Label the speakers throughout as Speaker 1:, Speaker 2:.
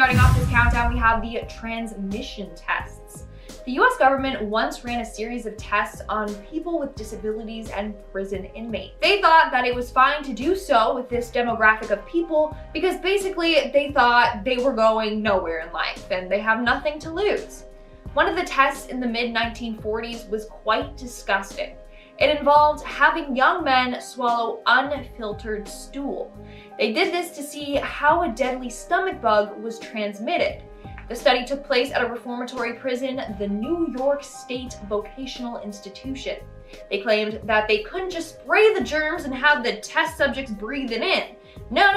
Speaker 1: Starting off this countdown, we have the transmission tests. The US government once ran a series of tests on people with disabilities and prison inmates. They thought that it was fine to do so with this demographic of people because basically they thought they were going nowhere in life and they have nothing to lose. One of the tests in the mid-1940s was quite disgusting. It involved having young men swallow unfiltered stool. They did this to see how a deadly stomach bug was transmitted. The study took place at a reformatory prison, the New York State Vocational Institution. They claimed that they couldn't just spray the germs and have the test subjects breathe it in. No.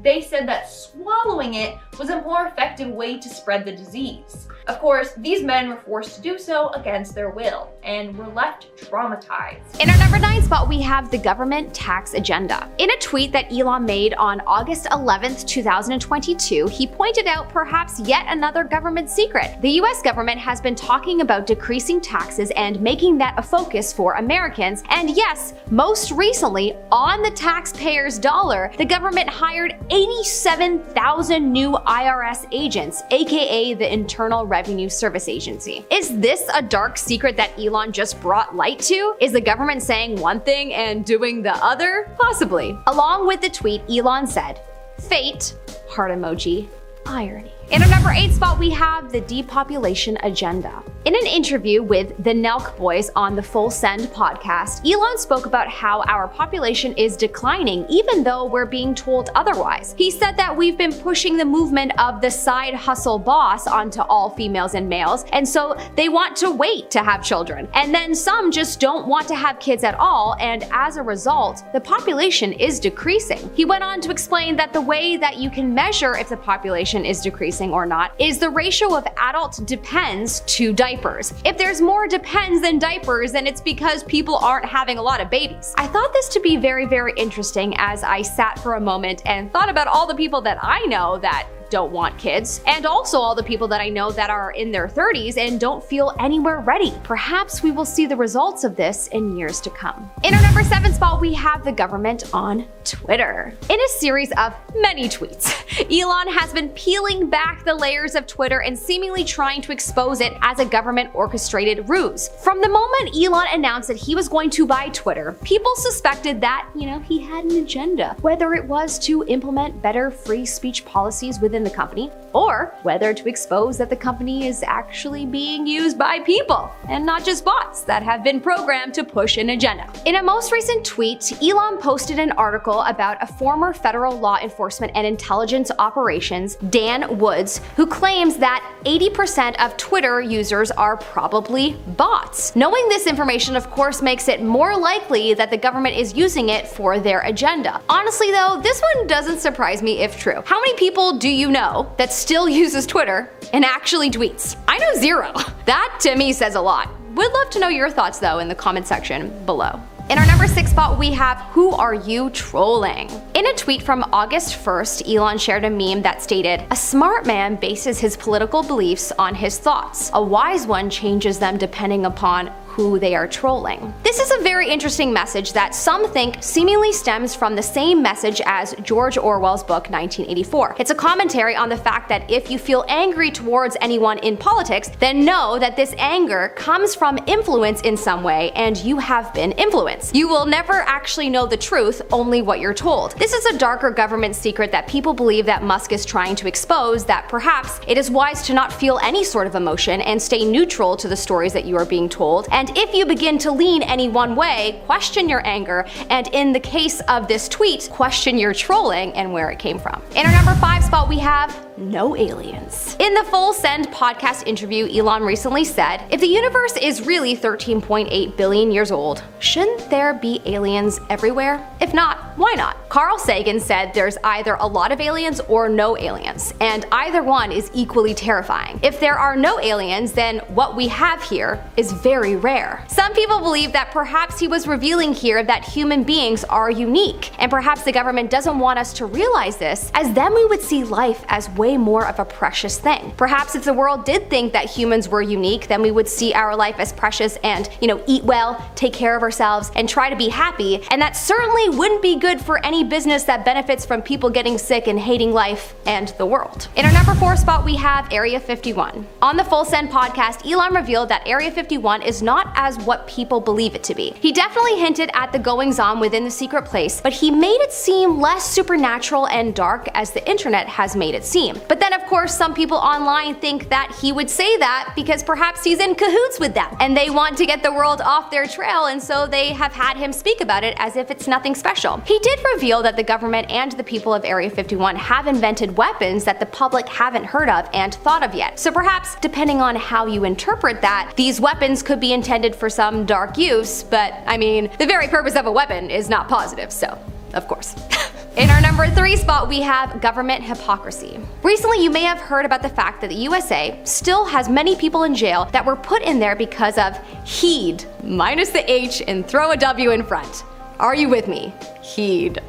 Speaker 1: They said that swallowing it was a more effective way to spread the disease. Of course, these men were forced to do so against their will and were left traumatized.
Speaker 2: In our number 9 spot, we have the government tax agenda. In a tweet that Elon made on August 11th, 2022, he pointed out perhaps yet another government secret. The US government has been talking about decreasing taxes and making that a focus for Americans. And yes, most recently, on the taxpayer's dollar, the government hired 87,000 new IRS agents, aka the Internal Revenue Service Agency. Is this a dark secret that Elon just brought light to? Is the government saying one thing and doing the other? Possibly. Along with the tweet, Elon said, "Fate," heart emoji, irony. In our number 8 spot, we have the Depopulation Agenda. In an interview with the Nelk Boys on the Full Send podcast, Elon spoke about how our population is declining even though we're being told otherwise. He said that we've been pushing the movement of the side hustle boss onto all females and males, and so they want to wait to have children. And then some just don't want to have kids at all, and as a result, the population is decreasing. He went on to explain that the way that you can measure if the population is decreasing or not is the ratio of adult depends to diapers. If there's more depends than diapers, then it's because people aren't having a lot of babies. I thought this to be very, very interesting as I sat for a moment and thought about all the people that I know that don't want kids, and also all the people that I know that are in their 30s and don't feel anywhere ready. Perhaps we will see the results of this in years to come. In our number 7 spot, we have the government on Twitter. In a series of many tweets, Elon has been peeling back the layers of Twitter and seemingly trying to expose it as a government-orchestrated ruse. From the moment Elon announced that he was going to buy Twitter, people suspected that, he had an agenda, whether it was to implement better free speech policies within the company, or whether to expose that the company is actually being used by people and not just bots that have been programmed to push an agenda. In a most recent tweet, Elon posted an article about a former federal law enforcement and intelligence operations, Dan Woods, who claims that 80% of Twitter users are probably bots. Knowing this information, of course, makes it more likely that the government is using it for their agenda. Honestly though, this one doesn't surprise me if true. How many people do you know that still uses Twitter and actually tweets? I know 0. That to me says a lot. Would love to know your thoughts though in the comment section below. In our number 6 spot, we have Who Are You Trolling? In a tweet from August 1st, Elon shared a meme that stated, "A smart man bases his political beliefs on his thoughts. A wise one changes them depending upon who they are trolling." This is a very interesting message that some think seemingly stems from the same message as George Orwell's book 1984. It's a commentary on the fact that if you feel angry towards anyone in politics, then know that this anger comes from influence in some way and you have been influenced. You will never actually know the truth, only what you're told. This is a darker government secret that people believe that Musk is trying to expose, that perhaps it is wise to not feel any sort of emotion and stay neutral to the stories that you are being told. And if you begin to lean any one way, question your anger, and in the case of this tweet, question your trolling and where it came from. In our number 5 spot, we have no aliens. In the Full Send podcast interview, Elon recently said, "If the universe is really 13.8 billion years old, shouldn't there be aliens everywhere? If not, why not?" Carl Sagan said there's either a lot of aliens or no aliens, and either one is equally terrifying. If there are no aliens, then what we have here is very rare. rare. Some people believe that perhaps he was revealing here that human beings are unique, and perhaps the government doesn't want us to realize this, as then we would see life as way more of a precious thing. Perhaps if the world did think that humans were unique, then we would see our life as precious and, eat well, take care of ourselves, and try to be happy, and that certainly wouldn't be good for any business that benefits from people getting sick and hating life and the world. In our number 4 spot, we have Area 51. On the Full Send podcast, Elon revealed that Area 51 is not as what people believe it to be. He definitely hinted at the goings-on within the secret place, but he made it seem less supernatural and dark as the internet has made it seem. But then of course some people online think that he would say that because perhaps he's in cahoots with them, and they want to get the world off their trail, and so they have had him speak about it as if it's nothing special. He did reveal that the government and the people of Area 51 have invented weapons that the public haven't heard of and thought of yet. So perhaps, depending on how you interpret that, these weapons could be intended for some dark use, but I mean, the very purpose of a weapon is not positive, so of course. In our number 3 spot, we have government hypocrisy. Recently, you may have heard about the fact that the USA still has many people in jail that were put in there because of heed, minus the H and throw a W in front. Are you with me? Heed.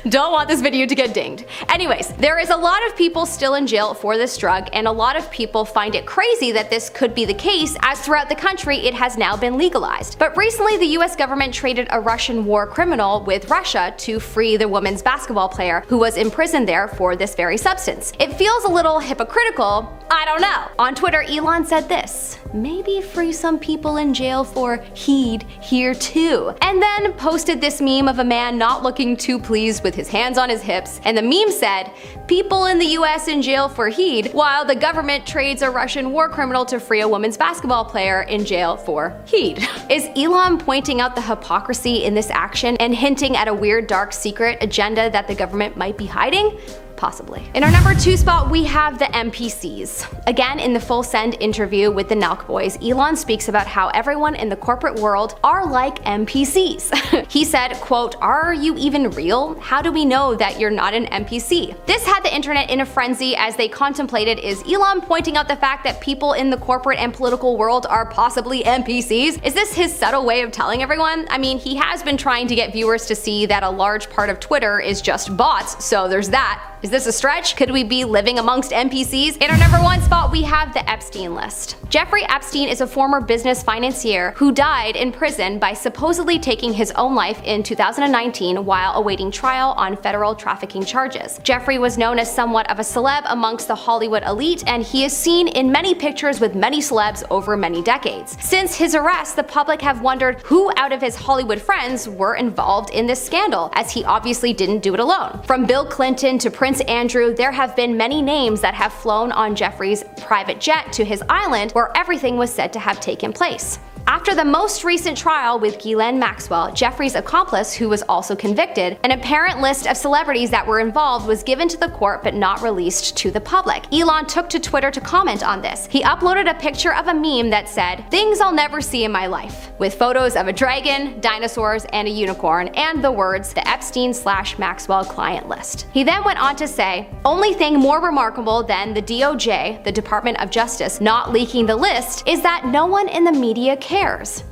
Speaker 2: Don't want this video to get dinged. Anyways, there is a lot of people still in jail for this drug, and a lot of people find it crazy that this could be the case, as throughout the country it has now been legalized. But recently the US government traded a Russian war criminal with Russia to free the women's basketball player who was imprisoned there for this very substance. It feels a little hypocritical, I don't know. On Twitter, Elon said this: maybe free some people in jail for heed here too. And then posted this meme of a man not looking too pleased with his hands on his hips, and the meme said, people in the US in jail for heed, while the government trades a Russian war criminal to free a women's basketball player in jail for heed. Is Elon pointing out the hypocrisy in this action and hinting at a weird dark secret agenda that the government might be hiding? Possibly. In our number 2 spot, we have the NPCs. Again, in the Full Send interview with the Nelk Boys, Elon speaks about how everyone in the corporate world are like NPCs. He said, quote, "Are you even real? How do we know that you're not an NPC?" This had the internet in a frenzy as they contemplated, is Elon pointing out the fact that people in the corporate and political world are possibly NPCs? Is this his subtle way of telling everyone? I mean, he has been trying to get viewers to see that a large part of Twitter is just bots, so there's that. Is this a stretch? Could we be living amongst NPCs? In our number 1 spot, we have the Epstein List. Jeffrey Epstein is a former business financier who died in prison by supposedly taking his own life in 2019 while awaiting trial on federal trafficking charges. Jeffrey was known as somewhat of a celeb amongst the Hollywood elite, and he is seen in many pictures with many celebs over many decades. Since his arrest, the public have wondered who out of his Hollywood friends were involved in this scandal, as he obviously didn't do it alone. From Bill Clinton to Prince Andrew, there have been many names that have flown on Jeffrey's private jet to his island where everything was said to have taken place. After the most recent trial with Ghislaine Maxwell, Jeffrey's accomplice, who was also convicted, an apparent list of celebrities that were involved was given to the court but not released to the public. Elon took to Twitter to comment on this. He uploaded a picture of a meme that said, "Things I'll never see in my life," with photos of a dragon, dinosaurs, and a unicorn, and the words, "the Epstein/Maxwell client list." He then went on to say, "Only thing more remarkable than the DOJ, the Department of Justice, not leaking the list is that no one in the media cares.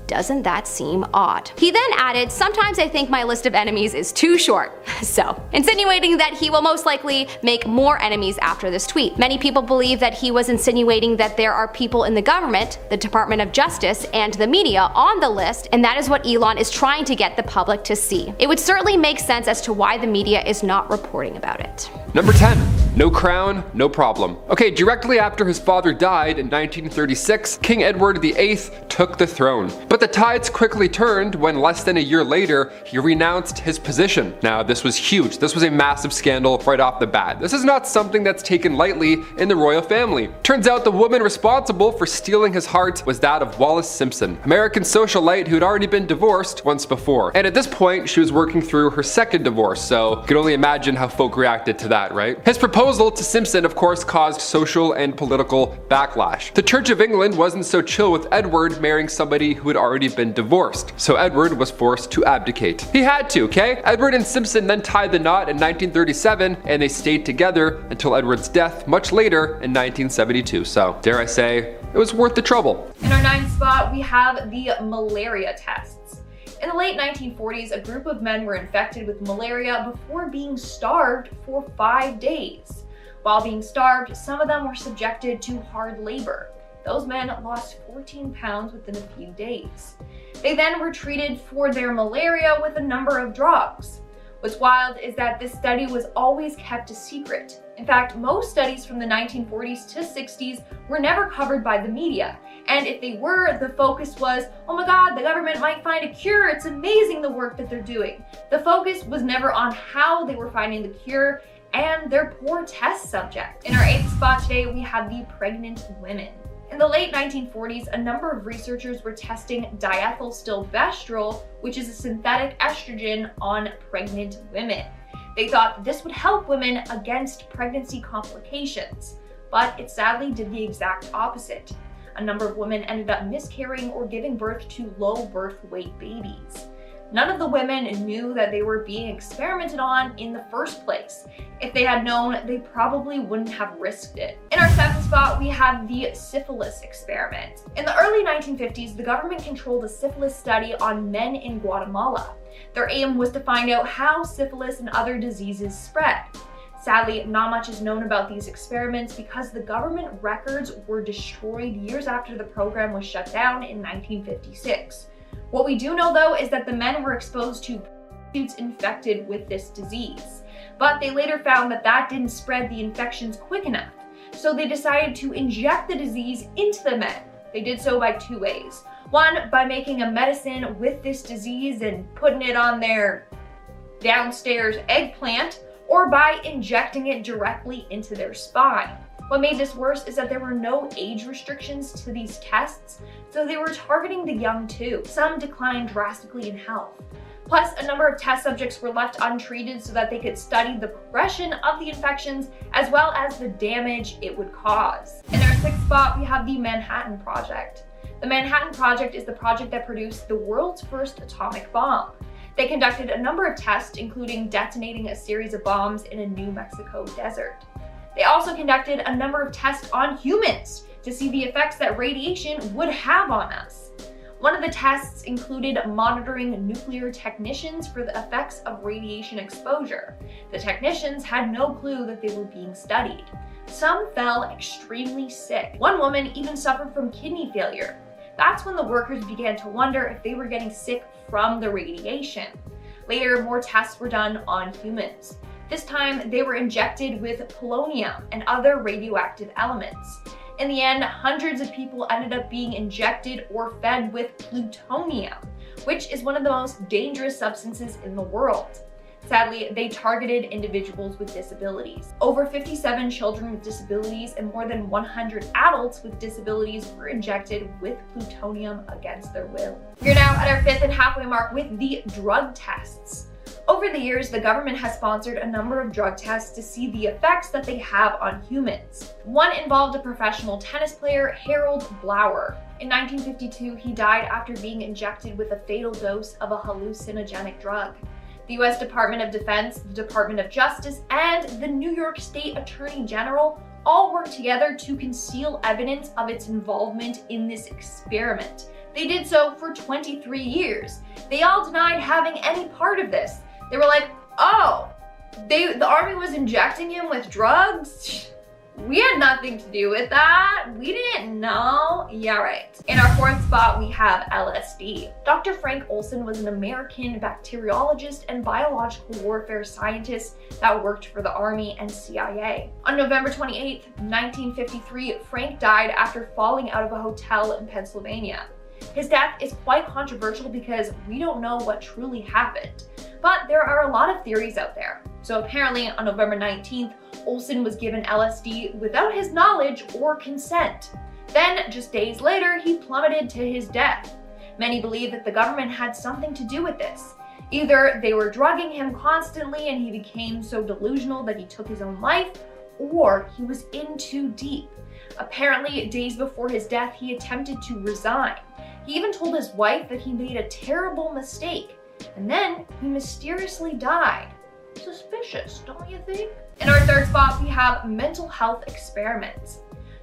Speaker 2: Doesn't that seem odd?" He then added, "Sometimes I think my list of enemies is too short." So, insinuating that he will most likely make more enemies after this tweet. Many people believe that he was insinuating that there are people in the government, the Department of Justice, and the media on the list, and that is what Elon is trying to get the public to see. It would certainly make sense as to why the media is not reporting about it.
Speaker 3: Number 10. No crown, no problem. Okay, directly after his father died in 1936, King Edward VIII took the throne. But the tides quickly turned when less than a year later, he renounced his position. Now, this was huge. This was a massive scandal right off the bat. This is not something that's taken lightly in the royal family. Turns out the woman responsible for stealing his heart was that of Wallis Simpson, American socialite who had already been divorced once before. And at this point, she was working through her second divorce, so you can only imagine how folk reacted to that, right? His proposal to Simpson, of course, caused social and political backlash. The Church of England wasn't so chill with Edward marrying somebody who had already been divorced, so Edward was forced to abdicate. He had to, okay? Edward and Simpson then tied the knot in 1937, and they stayed together until Edward's death much later in 1972, so dare I say, it was worth the trouble.
Speaker 1: In our 9th spot, spot, we have the malaria tests. In the late 1940s, a group of men were infected with malaria before being starved for 5 days. While being starved, some of them were subjected to hard labor. Those men lost 14 pounds within a few days. They then were treated for their malaria with a number of drugs. What's wild is that this study was always kept a secret. In fact, most studies from the 1940s to 60s were never covered by the media. And if they were, the focus was, oh my God, the government might find a cure. It's amazing the work that they're doing. The focus was never on how they were finding the cure and their poor test subject. In our 8th spot today, we have the pregnant women. In the late 1940s, a number of researchers were testing diethylstilbestrol, which is a synthetic estrogen, on pregnant women. They thought that this would help women against pregnancy complications, but it sadly did the exact opposite. A number of women ended up miscarrying or giving birth to low birth weight babies. None of the women knew that they were being experimented on in the first place. If they had known, they probably wouldn't have risked it. In our 7th spot, we have the syphilis experiment. In the early 1950s, the government controlled a syphilis study on men in Guatemala. Their aim was to find out how syphilis and other diseases spread. Sadly, not much is known about these experiments because the government records were destroyed years after the program was shut down in 1956. What we do know, though, is that the men were exposed to prostitutes infected with this disease. But they later found that that didn't spread the infections quick enough. So they decided to inject the disease into the men. They did so by 2 ways. One, by making a medicine with this disease and putting it on their downstairs eggplant, or by injecting it directly into their spine. What made this worse is that there were no age restrictions to these tests, so they were targeting the young too. Some declined drastically in health. Plus, a number of test subjects were left untreated so that they could study the progression of the infections as well as the damage it would cause. In our 6th spot, we have the Manhattan Project. The Manhattan Project is the project that produced the world's first atomic bomb. They conducted a number of tests, including detonating a series of bombs in a New Mexico desert. They also conducted a number of tests on humans to see the effects that radiation would have on us. One of the tests included monitoring nuclear technicians for the effects of radiation exposure. The technicians had no clue that they were being studied. Some fell extremely sick. One woman even suffered from kidney failure. That's when the workers began to wonder if they were getting sick from the radiation. Later, more tests were done on humans. This time, they were injected with polonium and other radioactive elements. In the end, hundreds of people ended up being injected or fed with plutonium, which is one of the most dangerous substances in the world. Sadly, they targeted individuals with disabilities. Over 57 children with disabilities and more than 100 adults with disabilities were injected with plutonium against their will. We're now at our 5th and halfway mark with the drug tests. Over the years, the government has sponsored a number of drug tests to see the effects that they have on humans. One involved a professional tennis player, Harold Blower. In 1952, he died after being injected with a fatal dose of a hallucinogenic drug. The US Department of Defense, the Department of Justice, and the New York State Attorney General all worked together to conceal evidence of its involvement in this experiment. They did so for 23 years. They all denied having any part of this. They were like, oh, the army was injecting him with drugs? We had nothing to do with that. We didn't know. Yeah, right. In our 4th spot, we have LSD. Dr. Frank Olson was an American bacteriologist and biological warfare scientist that worked for the Army and CIA. On November 28, 1953, Frank died after falling out of a hotel in Pennsylvania. His death is quite controversial because we don't know what truly happened. But there are a lot of theories out there. So apparently on November 19th, Olson was given LSD without his knowledge or consent. Then, just days later, he plummeted to his death. Many believe that the government had something to do with this. Either they were drugging him constantly and he became so delusional that he took his own life, or he was in too deep. Apparently, days before his death, he attempted to resign. He even told his wife that he made a terrible mistake, and then he mysteriously died. Suspicious, don't you think? In our 3rd spot, we have mental health experiments.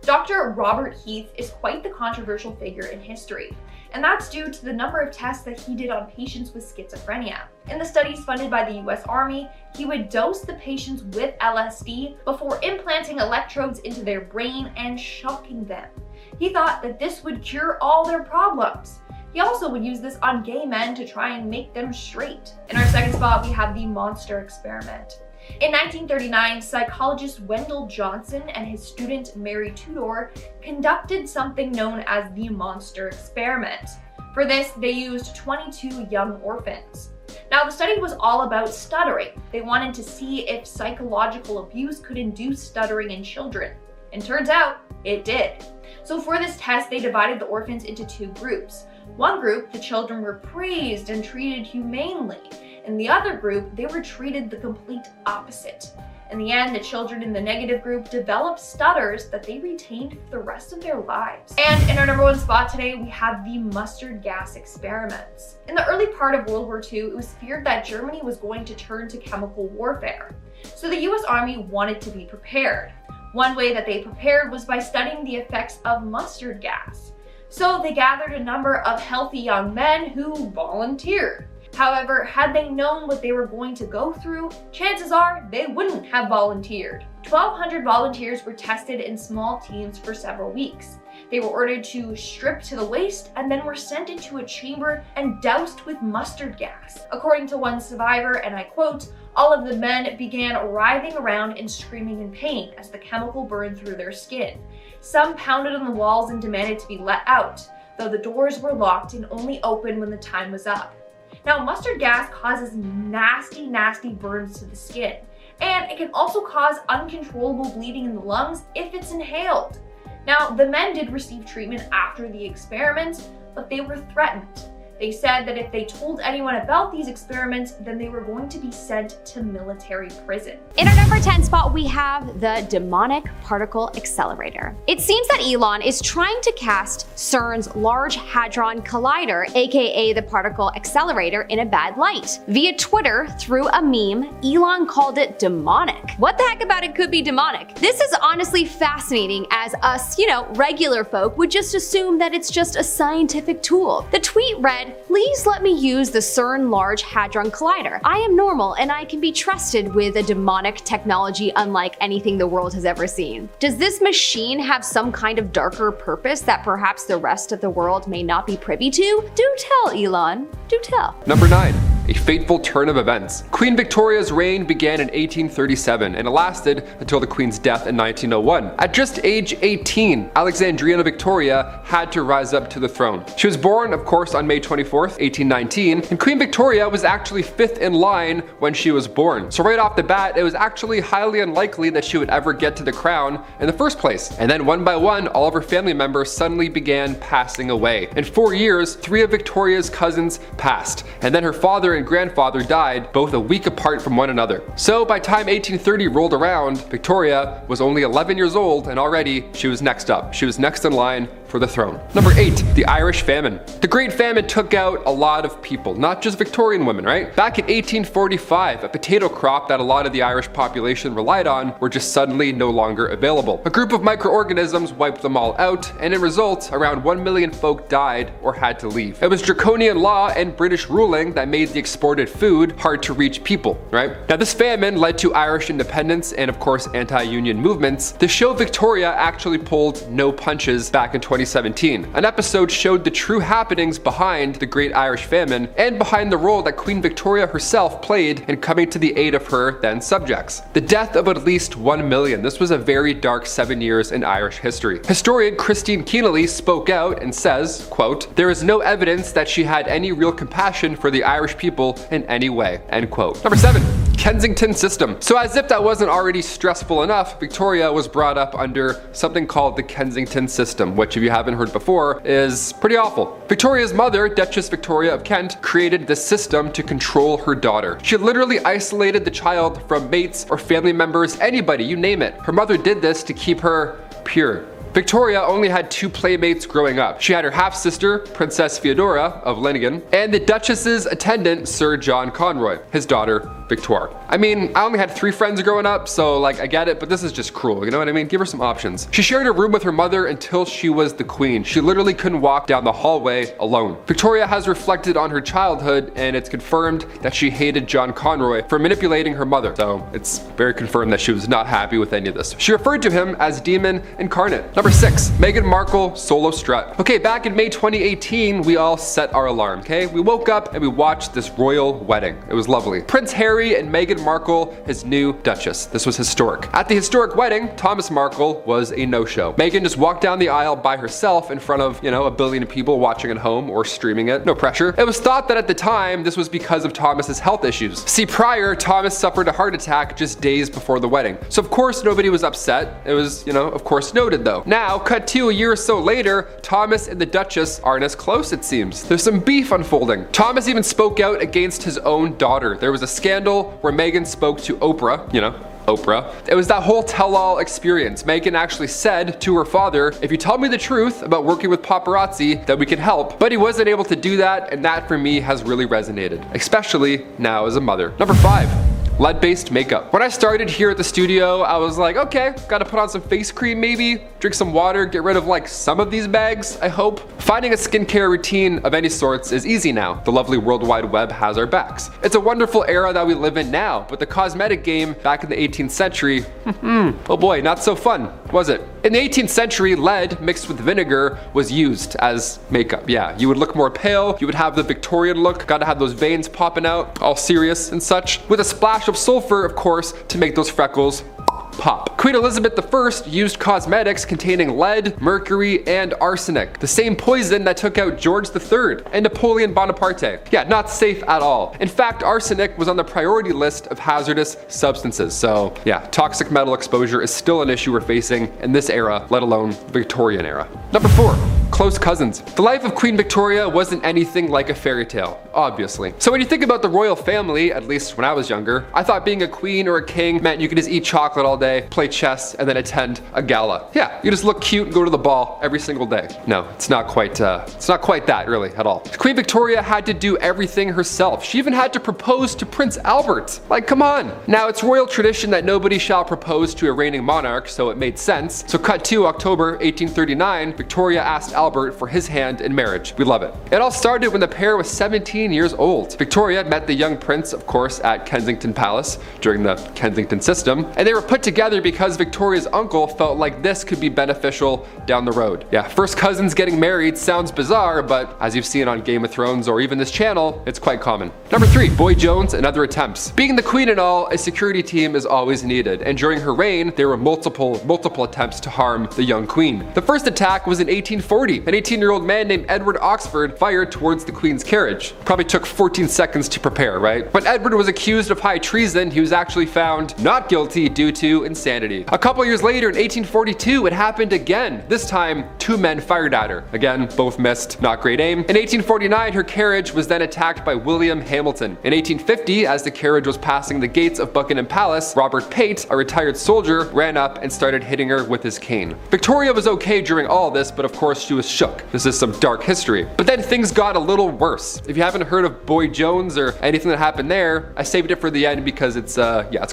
Speaker 1: Dr. Robert Heath is quite the controversial figure in history, and that's due to the number of tests that he did on patients with schizophrenia. In the studies funded by the US Army, he would dose the patients with LSD before implanting electrodes into their brain and shocking them. He thought that this would cure all their problems. He also would use this on gay men to try and make them straight. In our second spot, we have the monster experiment. In 1939, psychologist Wendell Johnson and his student Mary Tudor conducted something known as the monster experiment. For this, they used 22 young orphans. Now, the study was all about stuttering. They wanted to see if psychological abuse could induce stuttering in children. And turns out, it did. So for this test, they divided the orphans into two groups. One group, the children were praised and treated humanely. In the other group, they were treated the complete opposite. In the end, the children in the negative group developed stutters that they retained for the rest of their lives. And in our number one spot today, we have the mustard gas experiments. In the early part of World War II, it was feared that Germany was going to turn to chemical warfare. So the US Army wanted to be prepared. One way that they prepared was by studying the effects of mustard gas. So they gathered a number of healthy young men who volunteered. However, had they known what they were going to go through, chances are they wouldn't have volunteered. 1,200 volunteers were tested in small teams for several weeks. They were ordered to strip to the waist and then were sent into a chamber and doused with mustard gas. According to one survivor, and I quote, "All of the men began writhing around and screaming in pain as the chemical burned through their skin. Some pounded on the walls and demanded to be let out, though the doors were locked and only opened when the time was up." Now, mustard gas causes nasty, nasty burns to the skin, and it can also cause uncontrollable bleeding in the lungs if it's inhaled. Now, the men did receive treatment after the experiments, but they were threatened. They said that if they told anyone about these experiments, then they were going to be sent to military prison.
Speaker 2: In our number 10 spot, we have the demonic particle accelerator. It seems that Elon is trying to cast CERN's Large Hadron Collider, aka the particle accelerator, in a bad light. Via Twitter, through a meme, Elon called it demonic. What the heck about it could be demonic? This is honestly fascinating, as us, regular folk would just assume that it's just a scientific tool. The tweet read, "Please let me use the CERN Large Hadron Collider. I am normal and I can be trusted with a demonic technology unlike anything the world has ever seen." Does this machine have some kind of darker purpose that perhaps the rest of the world may not be privy to? Do tell, Elon. Do tell.
Speaker 3: Number 9. A fateful turn of events. Queen Victoria's reign began in 1837 and it lasted until the Queen's death in 1901. At just age 18, Alexandrina Victoria had to rise up to the throne. She was born, of course, on May 24th, 1819, and Queen Victoria was actually 5th in line when she was born. So right off the bat, it was actually highly unlikely that she would ever get to the crown in the first place. And then one by one, all of her family members suddenly began passing away. In 4 years, 3 of Victoria's cousins passed, and then her father and grandfather died, both a week apart from one another. So by time 1830 rolled around, Victoria was only 11 years old and already she was next up. She was next in line for the throne. Number 8, the Irish Famine. The Great Famine took out a lot of people, not just Victorian women, right? Back in 1845, a potato crop that a lot of the Irish population relied on were just suddenly no longer available. A group of microorganisms wiped them all out, and in result, around 1 million folk died or had to leave. It was draconian law and British ruling that made the exported food hard to reach people, right? Now this famine led to Irish independence and of course anti-union movements. The show Victoria actually pulled no punches back in 2017. An episode showed the true happenings behind the Great Irish Famine and behind the role that Queen Victoria herself played in coming to the aid of her then subjects. The death of at least 1 million. This was a very dark 7 years in Irish history. Historian Christine Keneally spoke out and says, quote, "There is no evidence that she had any real compassion for the Irish people in any way," end quote. Number 7. Kensington System. So as if that wasn't already stressful enough, Victoria was brought up under something called the Kensington System, which if you haven't heard before is pretty awful. Victoria's mother, Duchess Victoria of Kent, created this system to control her daughter. She literally isolated the child from mates or family members, anybody, you name it. Her mother did this to keep her pure. Victoria only had 2 playmates growing up. She had her half-sister, Princess Feodora of Leiningen, and the Duchess's attendant, Sir John Conroy, his daughter, Victoire. I mean, I only had 3 friends growing up, so like I get it, but this is just cruel, you know what I mean? Give her some options. She shared a room with her mother until she was the queen. She literally couldn't walk down the hallway alone. Victoria has reflected on her childhood, and it's confirmed that she hated John Conroy for manipulating her mother. So it's very confirmed that she was not happy with any of this. She referred to him as demon incarnate. Number 6, Meghan Markle solo strut. Okay, back in May 2018, we all set our alarm, okay? We woke up and we watched this royal wedding. It was lovely. Prince Harry and Meghan Markle, his new Duchess. This was historic. At the historic wedding, Thomas Markle was a no-show. Meghan just walked down the aisle by herself in front of, a billion people watching at home or streaming it. No pressure. It was thought that at the time, this was because of Thomas's health issues. See, prior, Thomas suffered a heart attack just days before the wedding. So of course, nobody was upset. It was, of course noted though. Now, cut to a year or so later, Thomas and the Duchess aren't as close, it seems. There's some beef unfolding. Thomas even spoke out against his own daughter. There was a scandal where Meghan spoke to Oprah, Oprah. It was that whole tell-all experience. Meghan actually said to her father, if you tell me the truth about working with paparazzi, then we can help. But he wasn't able to do that, and that for me has really resonated, especially now as a mother. Number 5. LeadBased Makeup. When I started here at the studio, I was like, okay, gotta put on some face cream maybe, drink some water, get rid of like some of these bags, I hope. Finding a skincare routine of any sorts is easy now. The lovely World Wide Web has our backs. It's a wonderful era that we live in now, but the cosmetic game back in the 18th century, oh boy, not so fun, was it? In the 18th century, lead mixed with vinegar was used as makeup. Yeah, you would look more pale, you would have the Victorian look, gotta have those veins popping out, all serious and such, with a splash of sulfur, of course, to make those freckles pop. Queen Elizabeth I used cosmetics containing lead, mercury, and arsenic, the same poison that took out George III and Napoleon Bonaparte. Yeah, not safe at all. In fact, arsenic was on the priority list of hazardous substances. So yeah, toxic metal exposure is still an issue we're facing in this era, let alone the Victorian era. Number 4. Close cousins. The life of Queen Victoria wasn't anything like a fairy tale, obviously. So when you think about the royal family, at least when I was younger, I thought being a queen or a king meant you could just eat chocolate all day, play chess, and then attend a gala. Yeah, you just look cute and go to the ball every single day. No, it's not quite that really at all. Queen Victoria had to do everything herself. She even had to propose to Prince Albert. Like, come on. Now, it's royal tradition that nobody shall propose to a reigning monarch, so it made sense. So cut to October 1839, Victoria asked Albert for his hand in marriage. We love it. It all started when the pair was 17 years old. Victoria met the young prince, of course, at Kensington Palace during the Kensington System, and they were put together because Victoria's uncle felt like this could be beneficial down the road. Yeah, first cousins getting married sounds bizarre, but as you've seen on Game of Thrones or even this channel, it's quite common. Number 3, Boy Jones and other attempts. Being the queen and all, a security team is always needed, and during her reign, there were multiple attempts to harm the young queen. The first attack was in 1840. An 18-year-old man named Edward Oxford fired towards the queen's carriage. Probably took 14 seconds to prepare, right? When Edward was accused of high treason, he was actually found not guilty due to insanity. A couple years later, in 1842, it happened again. This time, 2 men fired at her. Again, both missed, not great aim. In 1849, her carriage was then attacked by William Hamilton. In 1850, as the carriage was passing the gates of Buckingham Palace, Robert Pate, a retired soldier, ran up and started hitting her with his cane. Victoria was okay during all this, but of course she was shook. This is some dark history. But then things got a little worse. If you haven't heard of Boy Jones or anything that happened there, I saved it for the end because it's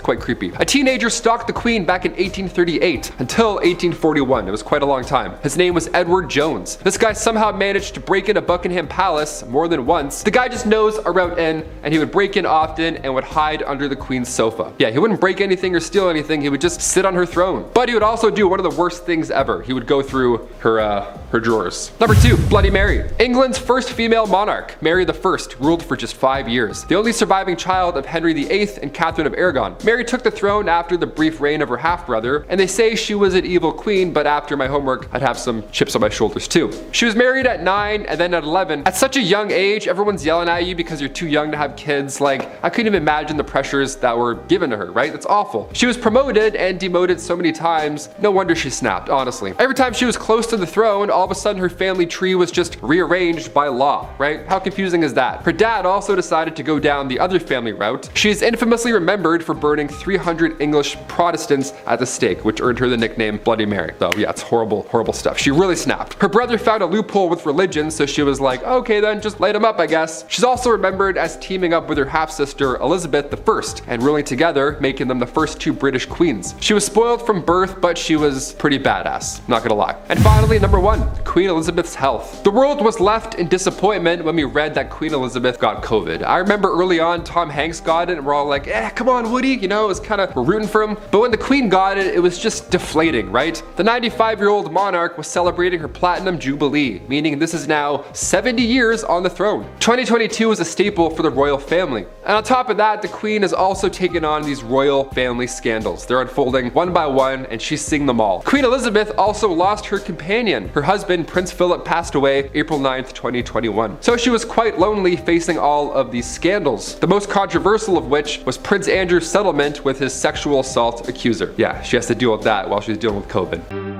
Speaker 3: quite creepy. A teenager stalked the queen back in 1838 until 1841. It was quite a long time. His name was Edward Jones. This guy somehow managed to break into Buckingham Palace more than once. The guy just knows a route in, and he would break in often and would hide under the queen's sofa. Yeah, he wouldn't break anything or steal anything. He would just sit on her throne. But he would also do one of the worst things ever. He would go through her drawers. Number 2, Bloody Mary. England's first female monarch, Mary I, ruled for just 5 years. The only surviving child of Henry VIII and Catherine of Aragon. Mary took the throne after the brief reign of her half-brother, and they say she was an evil queen, but after my homework, I'd have some chips on my shoulders too. She was married at 9 and then at 11. At such a young age, everyone's yelling at you because you're too young to have kids. Like, I couldn't even imagine the pressures that were given to her, right? That's awful. She was promoted and demoted so many times. No wonder she snapped, honestly. Every time she was close to the throne, all of a sudden sudden her family tree was just rearranged by law, right? How confusing is that? Her dad also decided to go down the other family route. She is infamously remembered for burning 300 English Protestants at the stake, which earned her the nickname Bloody Mary. So yeah, it's horrible, horrible stuff. She really snapped. Her brother found a loophole with religion, so she was like, okay then, just light him up, I guess. She's also remembered as teaming up with her half-sister Elizabeth I and ruling together, making them the first two British queens. She was spoiled from birth, but she was pretty badass, not gonna lie. And finally, number 1, Queen Elizabeth's health. The world was left in disappointment when we read that Queen Elizabeth got COVID. I remember early on Tom Hanks got it and we're all like, come on Woody, you know, it was kind of, we're rooting for him. But when the Queen got it, it was just deflating, right? The 95-year-old monarch was celebrating her platinum jubilee, meaning this is now 70 years on the throne. 2022 is a staple for the royal family. And on top of that, the Queen has also taken on these royal family scandals. They're unfolding one by one and she's seeing them all. Queen Elizabeth also lost her companion. Her husband, Prince Philip, passed away April 9th, 2021. So she was quite lonely facing all of these scandals. The most controversial of which was Prince Andrew's settlement with his sexual assault accuser. Yeah, she has to deal with that while she's dealing with COVID.